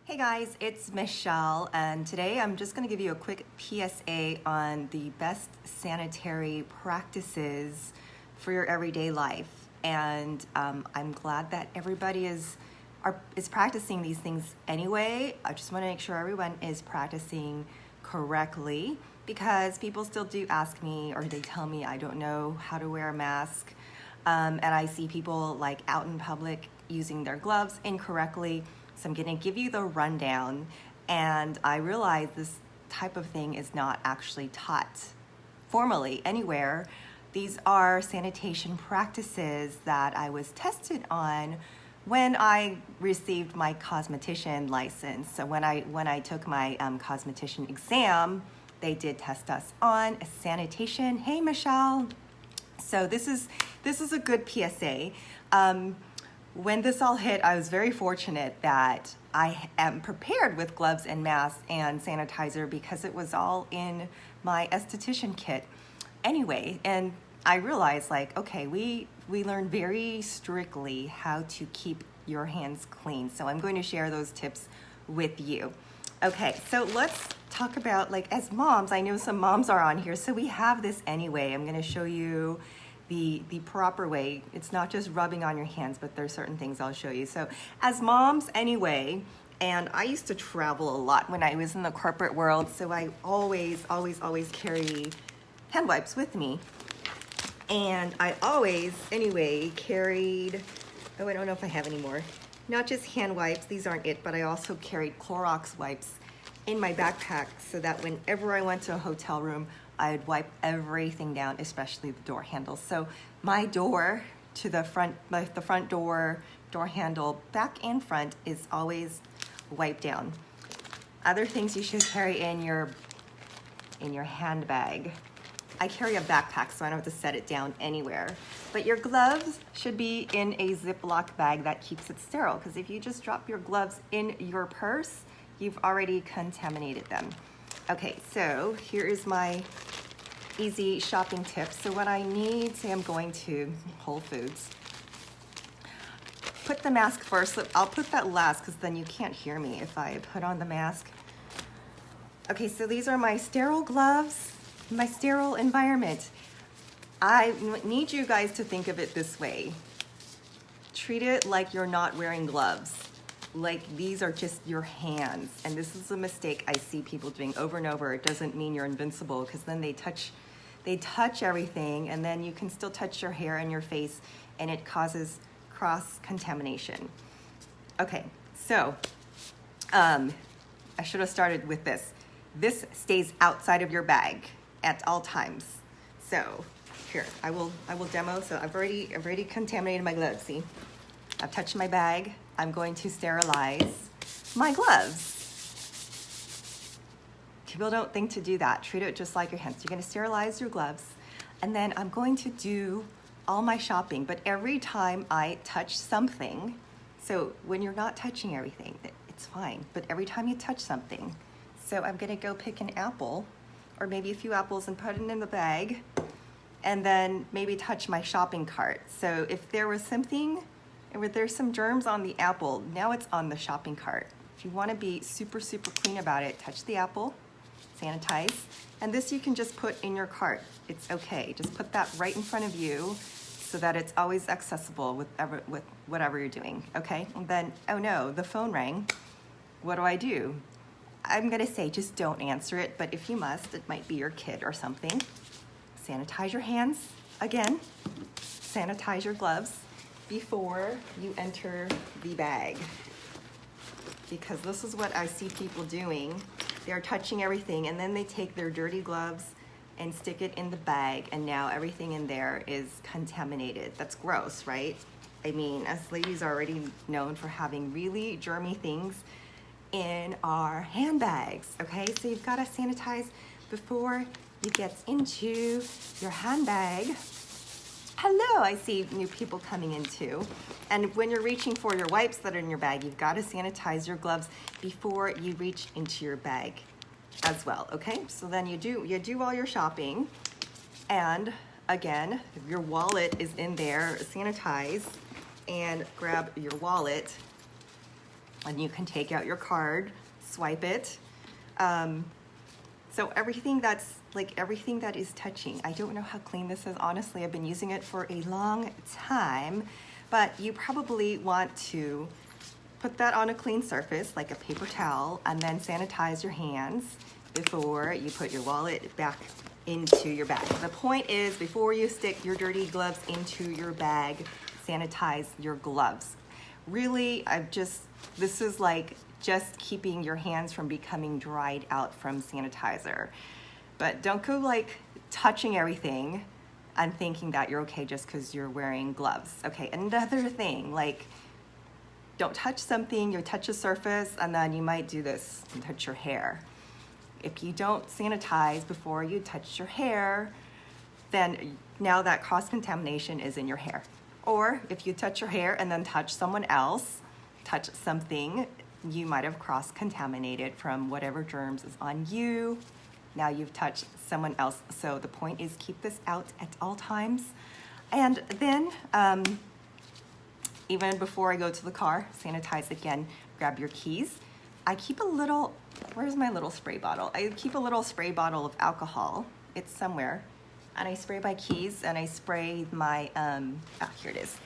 Hey guys, it's Michelle, and today I'm just going to give you a quick PSA on the best sanitary practices for your everyday life. And I'm glad that everybody is practicing these things anyway. I just want to make sure everyone is practicing correctly, because people still do ask me, or they tell me I don't know how to wear a mask. And I see people like out in public using their gloves incorrectly. So I'm gonna give you the rundown, and I realize this type of thing is not actually taught formally anywhere. These are sanitation practices that I was tested on when I received my cosmetician license. So when I took my cosmetician exam, they did test us on sanitation. Hey Michelle. So this is a good PSA. When this all hit, I was very fortunate that I am prepared with gloves and masks and sanitizer, because it was all in my esthetician kit anyway. And I realized, like, okay, we learn very strictly how to keep your hands clean. So I'm going to share those tips with you. Okay, so let's talk about, like, as moms, I know some moms are on here, so we have this anyway. I'm gonna show you the proper way. It's not just rubbing on your hands, but there's certain things I'll show you. So as moms anyway, and I used to travel a lot when I was in the corporate world, so I always carry hand wipes with me. And I always anyway carried, oh, I don't know if I have any more, not just hand wipes, these aren't it, but I also carried Clorox wipes in my backpack, so that whenever I went to a hotel room, I would wipe everything down, especially the door handles. So my door to the front, the front door handle, back and front, is always wiped down. Other things you should carry in your handbag. I carry a backpack, so I don't have to set it down anywhere. But your gloves should be in a Ziploc bag that keeps it sterile, because if you just drop your gloves in your purse, you've already contaminated them. Okay, so here is my easy shopping tip. So what I need, say I'm going to Whole Foods. Put the mask first. I'll put that last, because then you can't hear me if I put on the mask. Okay, so these are my sterile gloves, my sterile environment. I need you guys to think of it this way. Treat it like you're not wearing gloves. Like, these are just your hands. And this is a mistake I see people doing over and over. It doesn't mean you're invincible, because then they touch everything, and then you can still touch your hair and your face, and it causes cross-contamination. Okay, so I should have started with this. This stays outside of your bag at all times. So here, I will demo. So I've already contaminated my gloves. See, I've touched my bag. I'm going to sterilize my gloves. People don't think to do that. Treat it just like your hands. You're gonna sterilize your gloves, and then I'm going to do all my shopping. But every time I touch something, so when you're not touching everything, it's fine. But every time you touch something, so I'm gonna go pick an apple, or maybe a few apples, and put it in the bag, and then maybe touch my shopping cart. So if there was something, and there's some germs on the apple, now it's on the shopping cart. If you want to be super clean about it, touch the apple, sanitize, and this you can just put in your cart. It's okay. Just put that right in front of you, so that it's always accessible with whatever you're doing, okay? And then, oh no, the phone rang. What do? I'm gonna say just don't answer it, but if you must, it might be your kid or something. Sanitize your hands again. Sanitize your gloves before you enter the bag, because this is what I see people doing. They're touching everything, and then they take their dirty gloves and stick it in the bag, and now everything in there is contaminated. That's gross, right? I mean, us ladies are already known for having really germy things in our handbags, okay? So you've gotta sanitize before you get into your handbag. Hello, I see new people coming in too. And when you're reaching for your wipes that are in your bag, you've got to sanitize your gloves before you reach into your bag as well, okay? So then you do all your shopping, and again, if your wallet is in there, sanitize and grab your wallet And you can take out your card, swipe it. So everything that is touching. I don't know how clean this is. Honestly, I've been using it for a long time, but you probably want to put that on a clean surface like a paper towel and then sanitize your hands before you put your wallet back into your bag. The point is, before you stick your dirty gloves into your bag, sanitize your gloves. Really, this is like just keeping your hands from becoming dried out from sanitizer. But don't go like touching everything and thinking that you're okay just because you're wearing gloves. Okay, another thing, like don't touch something, you touch a surface and then you might do this and touch your hair. If you don't sanitize before you touch your hair, then now that cross-contamination is in your hair. Or if you touch your hair and then touch someone else, touch something, you might have cross-contaminated from whatever germs is on you. Now you've touched someone else. So the point is keep this out at all times. And then even before I go to the car, sanitize again, grab your keys. I keep a little, where's my little spray bottle? I keep a little spray bottle of alcohol. It's somewhere. And I spray my keys and I spray my, here it is.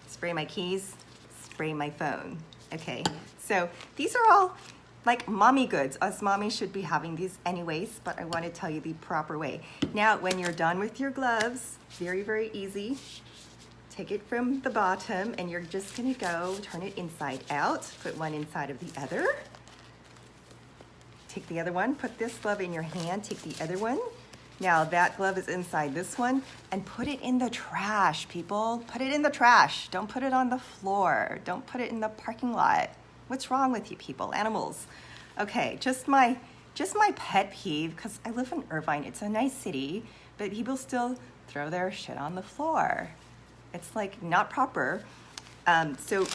Spray my keys, spray my phone. Okay, so these are all like mommy goods. Us mommies should be having these anyways, but I want to tell you the proper way. Now, when you're done with your gloves, very, very easy. Take it from the bottom and you're just gonna go turn it inside out. Put one inside of the other. Take the other one, put this glove in your hand, take the other one. Now that glove is inside this one and put it in the trash, people. Put it in the trash. Don't put it on the floor. Don't put it in the parking lot. What's wrong with you people? Animals. Okay, just my pet peeve, because I live in Irvine. It's a nice city, but people still throw their shit on the floor. It's like not proper. So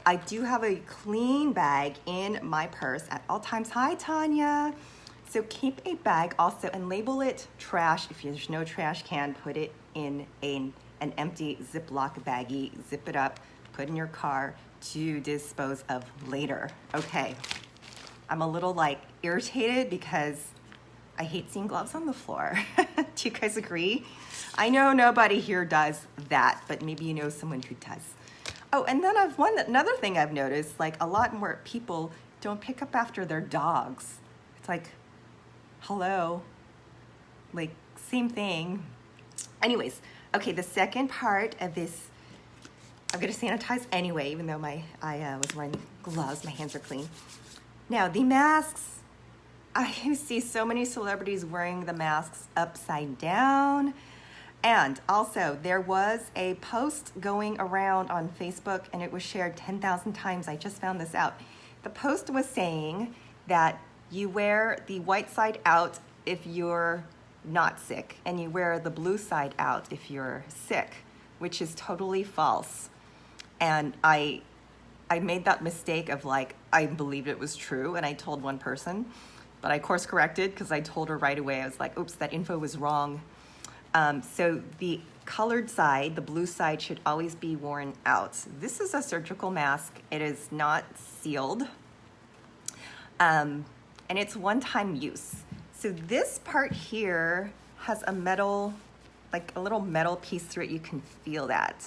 I do have a clean bag in my purse at all times. Hi, Tanya. So keep a bag also and label it trash. If there's no trash can, put it in an empty Ziploc baggie, zip it up, put in your car to dispose of later. Okay, I'm a little like irritated because I hate seeing gloves on the floor. Do you guys agree? I know nobody here does that, but maybe you know someone who does. Oh, and then another thing I've noticed, like a lot more people don't pick up after their dogs. It's like, hello, like same thing. Anyways, okay, the second part of this, I'm gonna sanitize anyway, even though I was wearing gloves, my hands are clean. Now the masks, I see so many celebrities wearing the masks upside down. And also there was a post going around on Facebook and it was shared 10,000 times. I just found this out. The post was saying that you wear the white side out if you're not sick, and you wear the blue side out if you're sick, which is totally false. And I made that mistake of like, I believed it was true, and I told one person, but I course corrected because I told her right away. I was like, oops, that info was wrong. So the colored side, the blue side, should always be worn out. This is a surgical mask. It is not sealed. And it's one-time use. So this part here has a metal, like a little metal piece through it. You can feel that.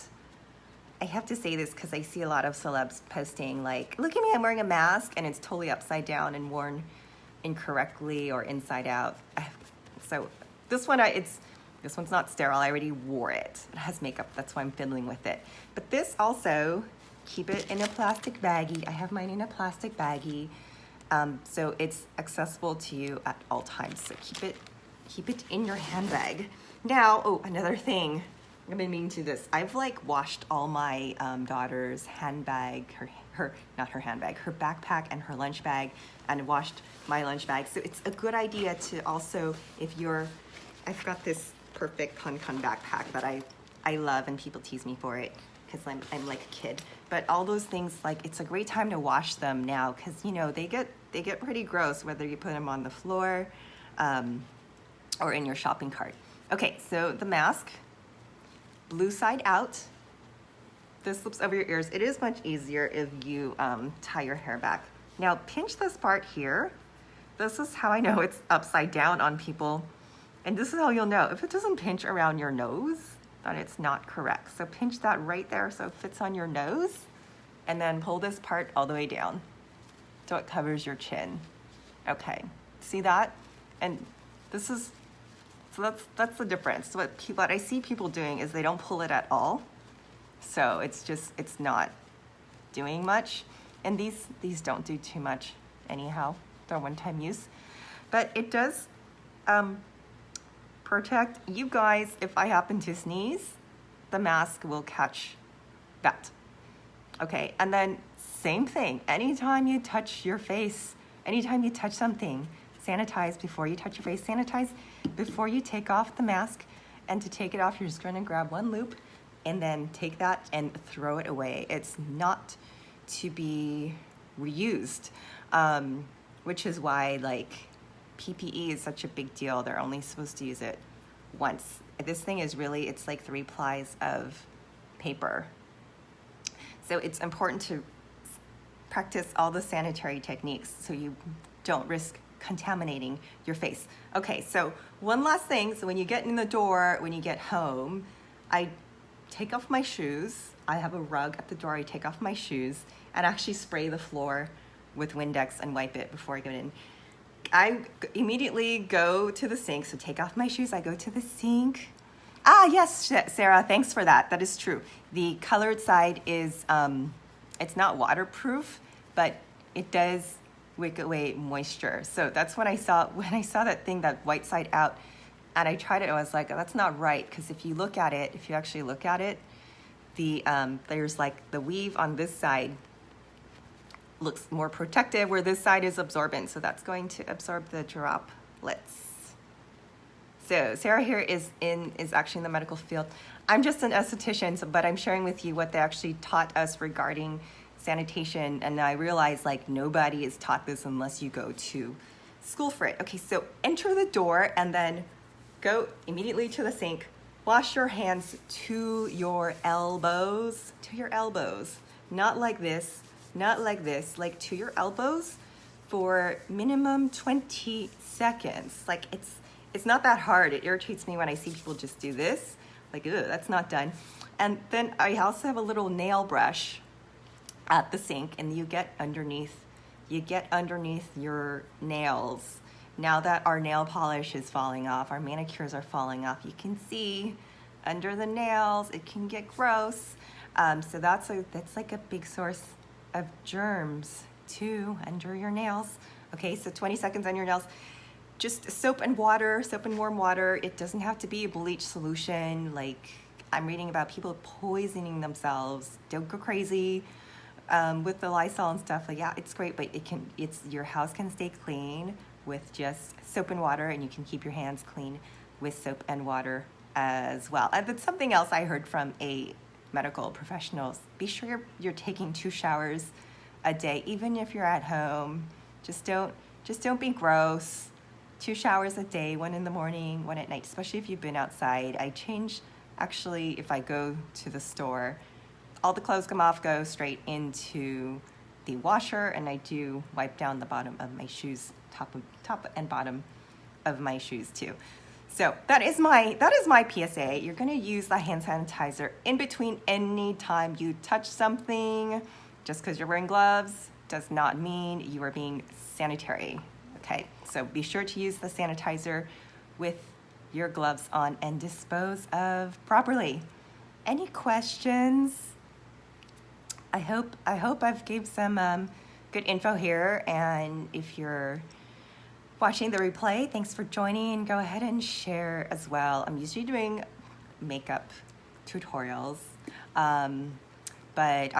I have to say this because I see a lot of celebs posting like, look at me, I'm wearing a mask, and it's totally upside down and worn incorrectly or inside out. So this one, this one's not sterile. I already wore it. It has makeup. That's why I'm fiddling with it. But this also, keep it in a plastic baggie. I have mine in a plastic baggie. So it's accessible to you at all times. So keep it in your handbag. Now, oh, another thing. I've been meaning to this. I've like washed all my daughter's handbag, her backpack and her lunch bag, and washed my lunch bag. So it's a good idea to also, I've got this perfect Kun backpack that I love, and people tease me for it because I'm like a kid. But all those things, like, it's a great time to wash them now because, you know, they get pretty gross whether you put them on the floor or in your shopping cart. Okay, so the mask, blue side out. this slips over your ears, it is much easier if you tie your hair back. Now pinch this part here. This is how I know it's upside down on people. And this is how you'll know. If it doesn't pinch around your nose, then it's not correct. So pinch that right there so it fits on your nose, and then pull this part all the way down so it covers your chin. Okay, see that? And this is, so that's the difference. What I see people doing is they don't pull it at all. So it's not doing much. And these don't do too much anyhow. They're one-time use. But it does protect you guys. If I happen to sneeze, the mask will catch that. Okay, and then same thing. Anytime you touch your face, anytime you touch something, sanitize before you touch your face. Sanitize before you take off the mask. And to take it off, you're just going to grab one loop and then take that and throw it away. It's not to be reused, which is why like PPE is such a big deal. They're only supposed to use it once. This thing is really, it's like 3 plies of paper. So it's important to practice all the sanitary techniques so you don't risk contaminating your face. Okay, so one last thing. So when you get in the door, when you get home, I take off my shoes. I have a rug at the door. I take off my shoes and actually spray the floor with Windex and wipe it before I get in. I immediately go to the sink. So take off my shoes. I go to the sink. Ah, yes, Sarah, thanks for that. That is true. The colored side is, it's not waterproof, but it does wick away moisture. So that's when I saw that thing, that white side out, and I tried it, I was like, oh, that's not right. Because if you look at it, if you actually look at it, there's like the weave on this side looks more protective, where this side is absorbent. So that's going to absorb the droplets. So Sarah here is actually in the medical field. I'm just an esthetician, but I'm sharing with you what they actually taught us regarding sanitation. And I realized like nobody is taught this unless you go to school for it. Okay, so enter the door and then go immediately to the sink. Wash your hands to your elbows, not like this, like to your elbows for minimum 20 seconds. Like it's not that hard. It irritates me when I see people just do this. Like, ugh, that's not done. And then I also have a little nail brush at the sink, and you get underneath your nails. Now that our nail polish is falling off, our manicures are falling off, you can see under the nails, it can get gross. So that's like a big source of germs too, under your nails. Okay, so 20 seconds on your nails. Just soap and warm water. It doesn't have to be a bleach solution. Like I'm reading about people poisoning themselves. Don't go crazy with the Lysol and stuff. Like, yeah, it's great, but your house can stay clean with just soap and water, and you can keep your hands clean with soap and water as well. And that's something else I heard from a medical professional. Be sure you're taking 2 showers a day, even if you're at home. Just don't be gross. 2 showers a day, 1 in the morning, 1 at night, especially if you've been outside. I change, actually, if I go to the store, all the clothes come off, go straight into the washer, and I do wipe down the bottom of my shoes, top and bottom of my shoes too. So that is my PSA. You're gonna use the hand sanitizer in between any time you touch something. Just because you're wearing gloves does not mean you are being sanitary. Okay, so be sure to use the sanitizer with your gloves on and dispose of properly. Any questions? I hope I've gave some good info here, and if you're watching the replay, thanks for joining. Go ahead and share as well. I'm usually doing makeup tutorials, but